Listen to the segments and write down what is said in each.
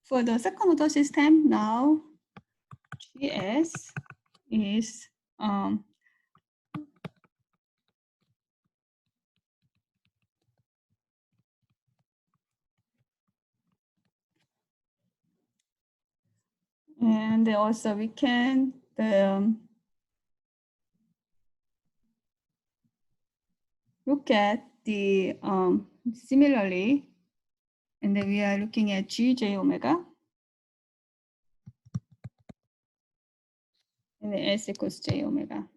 for the second order system now, GS is and also we can look at the similarly, and then we are looking at GJ omega, and then S equals J omega.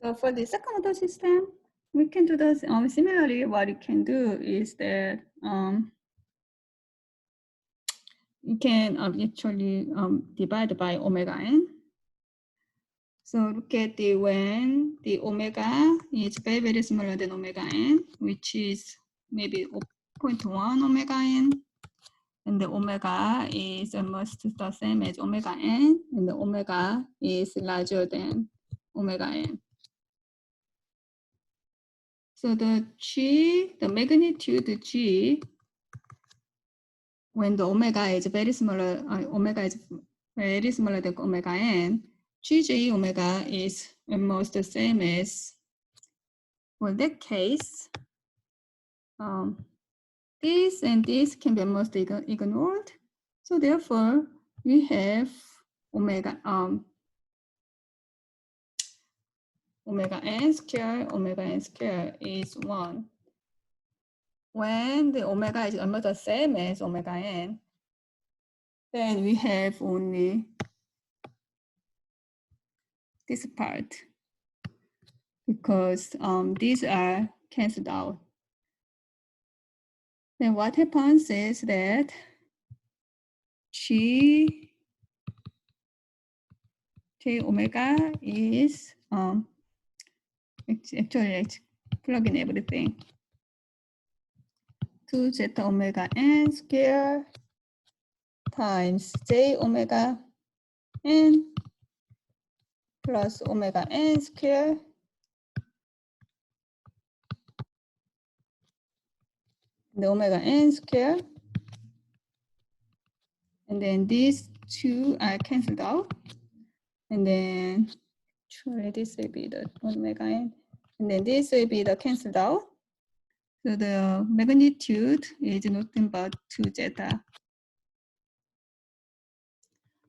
So for the second order system, we can do this similarly. What you can do is that you can actually divide by omega n. So look at the when the omega is very, very smaller than omega n, which is maybe 0.1 omega n, and the omega is almost the same as omega n, and the omega is larger than omega n. So the G, the magnitude G, when the omega is very smaller, omega is very smaller than omega n, GJ omega is almost the same as, well, in that case, this and this can be almost ignored. So therefore, we have omega n square is 1. When the omega is almost the same as omega n, then we have only this part, because these are canceled out. Then what happens is that J omega is actually let's plug in everything. 2 zeta omega n square times J omega n plus omega n square the omega n square, and then these two are canceled out, and then actually this will be the omega n, and then this will be the canceled out. So the magnitude is nothing but 2 zeta.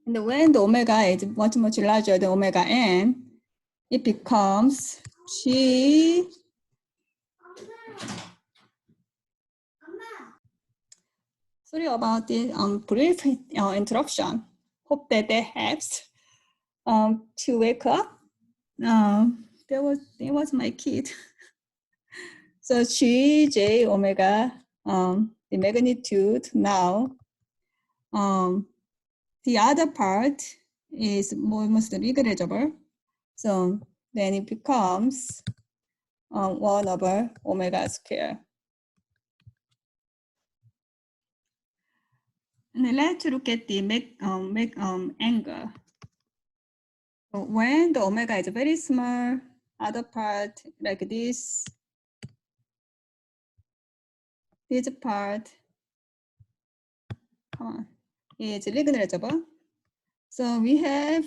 And when the omega is much, much larger than omega n, it becomes G. Sorry about the brief interruption. Hope that helps to wake up. There was my kid. So G, J, omega, the magnitude now. The other part is almost negligible. So then it becomes 1 over omega square. And then let's look at the angle. So when the omega is very small, other part like this part, is negligible. So we have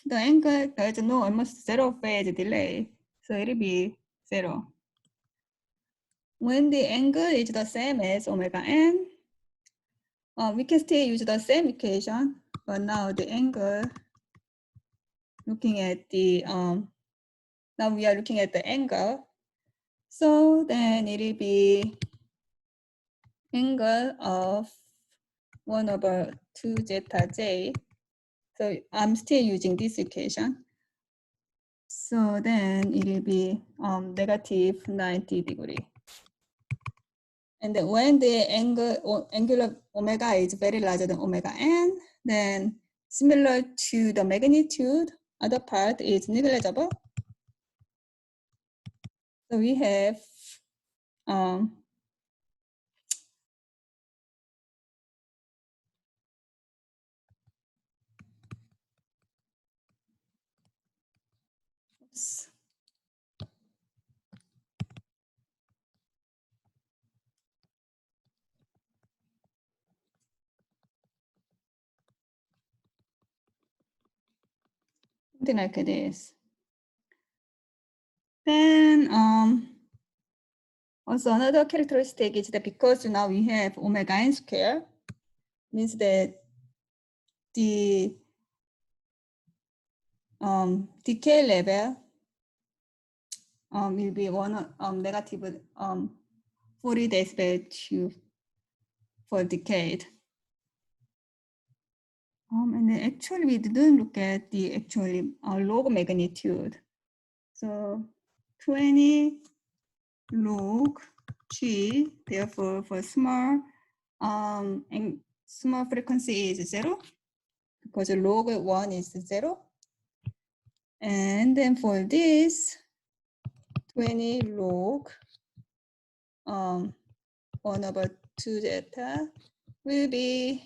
the angle, there is no almost 0 phase delay. So it'll be 0. When the angle is the same as omega n, we can still use the same equation, but now the angle, looking at the, now we are looking at the angle. So then it'll be angle of 1 over 2 zeta j. So I'm still using this equation. So then it'll be negative 90 degree. And then when the angular omega is very larger than omega n, then similar to the magnitude, other part is negligible. So we have oops. Something like this. Then also another characteristic is that because now we have omega n square, means that the decay level will be negative 40 decibel for decade. And then actually we didn't look at the actually log magnitude. So 20 log G, therefore for small and small frequency is 0 because log 1 is 0. And then for this 20 log 1/2 zeta will be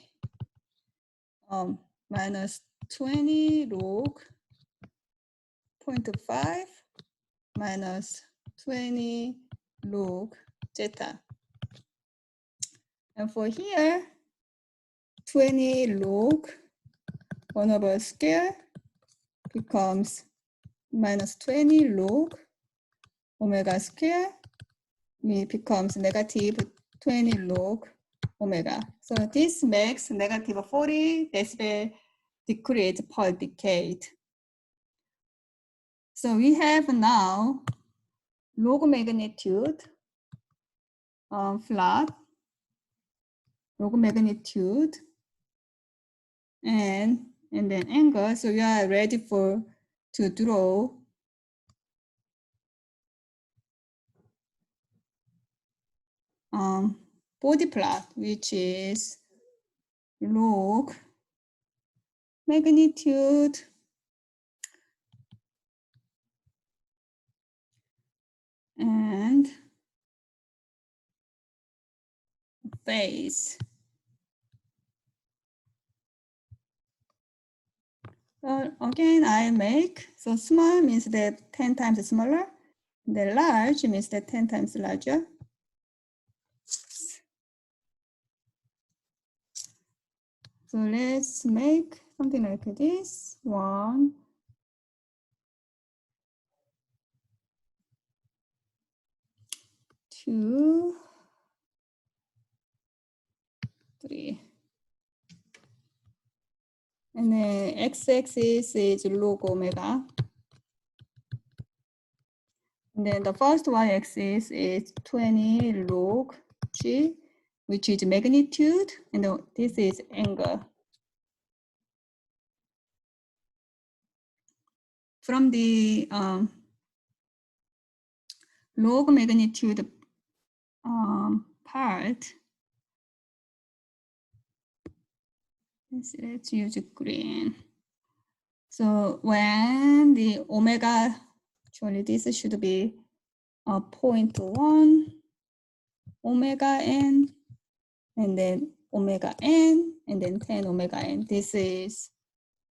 minus 20 log 0.5 minus 20 log zeta. And for here, 20 log 1/square becomes minus 20 log omega square, it becomes negative 20 log omega. So this makes negative 40 decibel decrease per decade. So we have now log magnitude plot, log magnitude, and then angle. So we are ready to draw body plot, which is log magnitude and phase. So again, I make, so small means that 10 times smaller, the large means that 10 times larger. So let's make something like this. 1, 2, 3. And then x-axis is log omega. And then the first y-axis is 20 log G, which is magnitude, and this is angle. From the log magnitude part, let's use green. So when the omega, actually this should be 0.1 omega n, and then omega n, and then 10 omega n. This is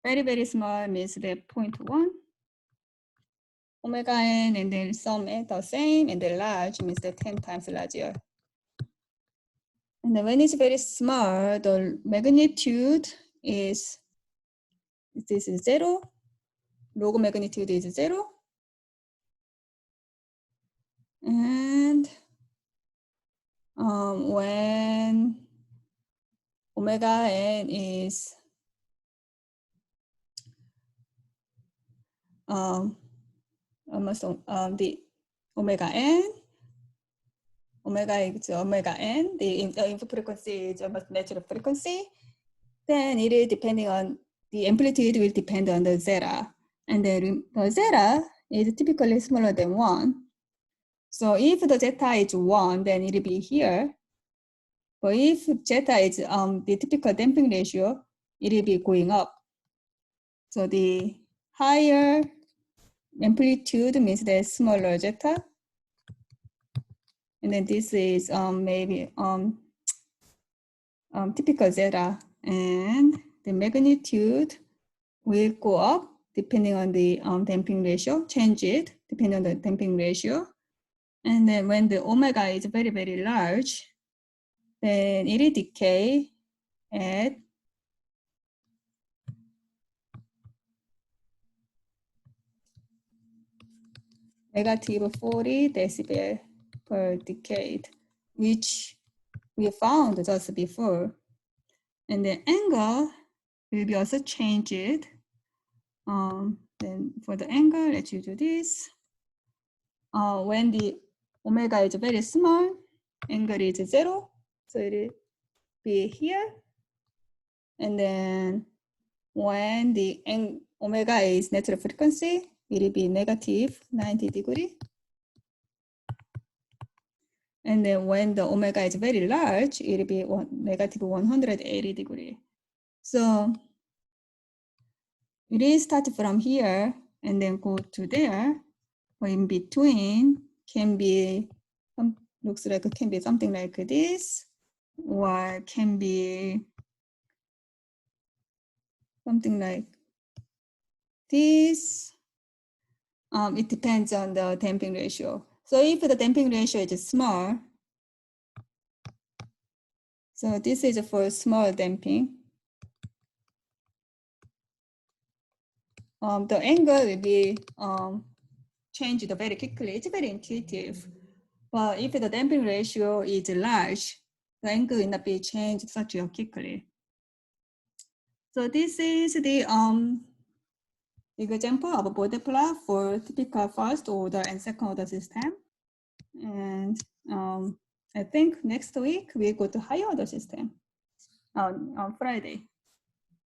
very, very small, means that 0.1 omega n, and then some at the same, and then large means that 10 times larger. And then when it's very small, the magnitude is, this is 0, log magnitude is 0. And when omega n is almost the omega n, omega is omega n, the input frequency is almost natural frequency, then it is depending on, the amplitude will depend on the zeta. And then the zeta is typically smaller than 1. So if the zeta is 1, then it will be here. But if zeta is the typical damping ratio, it will be going up. So the higher amplitude means the smaller zeta. And then this is maybe typical zeta, and the magnitude will go up depending on the damping ratio, change it depending on the damping ratio. And then when the omega is very, very large, then it will decay at negative 40 decibel per decade, which we found just before. And the angle will be also changed. Then for the angle, let's do this. When the omega is very small, angle is 0. So it will be here. And then when the omega is natural frequency, it will be negative 90 degree. And then when the omega is very large, it will be negative 180 degree. So it will start from here and then go to there, or in between can be, looks like it can be something like this, or can be something like this. It depends on the damping ratio. So if the damping ratio is small, so this is for small damping. The angle will be changed very quickly. It's very intuitive. But if the damping ratio is large, the angle will not be changed such quickly. So this is the example of a Bode plot for typical first order and second order system. And I think next week we go to higher order system on Friday.